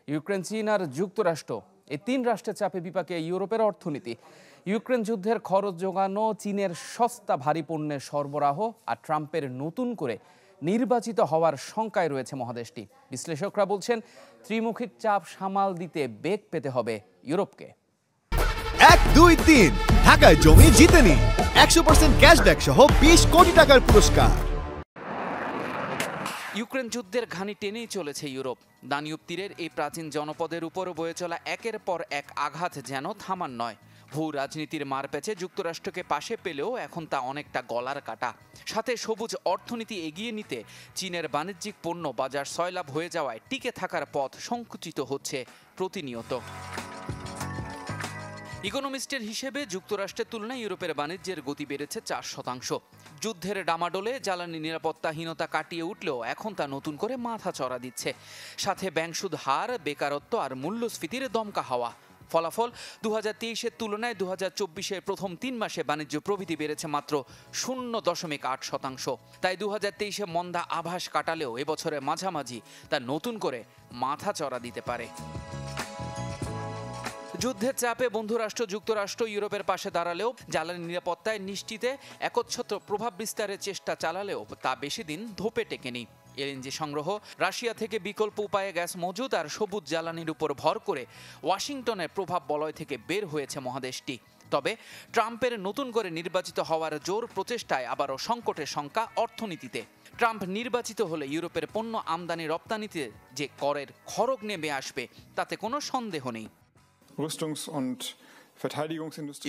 Ukraine, চীন আর যুক্তরাষ্ট্র, এই তিন রাষ্ট্রের চাপে বিপাকে ইউরোপের অর্থনীতি। ইউক্রেন যুদ্ধের খরচ যোগানো, চীনের সস্তা ভারী পণ্যের সরবরাহ আর ট্রাম্পের নতুন করে নির্বাচিত হওয়ার শঙ্কায় রয়েছে মহাদেশটি। বিশ্লেষকরা বলছেন, ত্রিমুখিক চাপ সামাল দিতে বেগ পেতে হবে ইউরোপকে। 1, 2, 3 ঢাকায় জমি জিতে নিন 100% ক্যাশব্যাক সহ 20 কোটি টাকার পুরস্কার। ইউক্রেন যুদ্ধের ঘানি টেনেই চলেছে ইউরোপ। দানিউব তীরের এই প্রাচীন জনপদের উপর বয়ে চলা একের পর এক আঘাত যেন থামার নয়। ভূ রাজনীতির মারপ্যাচে যুক্তরাষ্ট্রকে পাশে পেলেও এখন তা অনেকটা গলার কাটা। সাথে সবুজ অর্থনীতি এগিয়ে নিতে চীনের বাণিজ্যিক পণ্য বাজার সয়লাভ হয়ে যাওয়ায় টিকে থাকার পথ সংকুচিত হচ্ছে প্রতিনিয়ত। ইকোনমিস্টের হিসেবে যুক্তরাষ্ট্রের তুলনায় ইউরোপের বাণিজ্যের গতি বেড়েছে 4%। যুদ্ধের ডামাডোলে জ্বালানি নিরাপত্তাহীনতা কাটিয়ে উঠলেও এখন তা নতুন করে মাথা চড়া দিচ্ছে। সাথে ব্যাংক সুদ হার, বেকারত্ব আর মূল্যস্ফীতির দমকা হাওয়া। ফলাফল, 2023-এর তুলনায় 2024-এর প্রথম 3 মাসে বাণিজ্য প্রবৃদ্ধি বেড়েছে মাত্র 0.8%। তাই 2023-এ মন্দা আভাস কাটালেও এবছরের মাঝামাঝি তা নতুন করে মাথা চড়া দিতে পারে। যুদ্ধের চাপে বন্ধুরাষ্ট্র যুক্তরাষ্ট্র ইউরোপের পাশে দাঁড়ালেও জ্বালানি নিরাপত্তায় নিশ্চিতে একচ্ছত্র প্রভাব বিস্তারের চেষ্টা চালালেও তা বেশি দিন ধোপে টেকেনি। এলএনজি সংগ্রহ, রাশিয়া থেকে বিকল্প উপায়ে গ্যাস মজুদ আর সবুজ জ্বালানির উপর ভর করে ওয়াশিংটনের প্রভাব বলয় থেকে বের হয়েছে মহাদেশটি। তবে ট্রাম্পের নতুন করে নির্বাচিত হওয়ার জোর প্রচেষ্টায় আবারও সংকটের শঙ্কা অর্থনীতিতে। ট্রাম্প নির্বাচিত হলে ইউরোপের পণ্য আমদানি রপ্তানিতে যে করের খড়গ নেমে আসবে তাতে কোনো সন্দেহ নেই।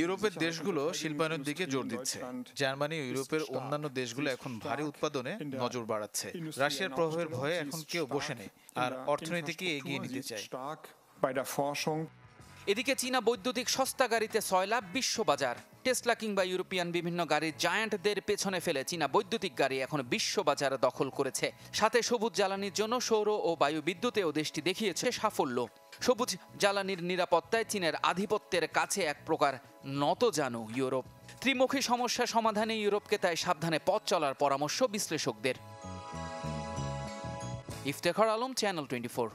ইউরোপের দেশগুলো শিল্পায়নের দিকে জোর দিচ্ছে। জার্মানি ও ইউরোপের অন্যান্য দেশগুলো এখন ভারী উৎপাদনে নজর বাড়াচ্ছে। রাশিয়ার প্রভাবের ভয়ে এখন কেউ বসে নেই আর অর্থনীতিকে এগিয়ে নিতে চায়। এদিকে চীনা বৈদ্যুতিক সস্তা গাড়িতে সয়লাভ বিশ্ববাজার। টেসলা কিংবা ইউরোপিয়ান বিভিন্ন গাড়ির জায়ান্টদের পেছনে ফেলে চীনা বৈদ্যুতিক গাড়ি এখন বিশ্ববাজার দখল করেছে। সাথে সবুজ জ্বালানির জন্য সৌর ও বায়ু বিদ্যুতেও দেশটি দেখিয়েছে সাফল্য। সবুজ জ্বালানির নিরাপত্তায় চীনের আধিপত্যের কাছে এক প্রকার নতজানু ইউরোপ। ত্রিমুখী সমস্যা সমাধানে ইউরোপকে তাই সাবধানে পথ চলার পরামর্শ বিশ্লেষকদের। ইফতেখার আলম, চ্যানেল 24।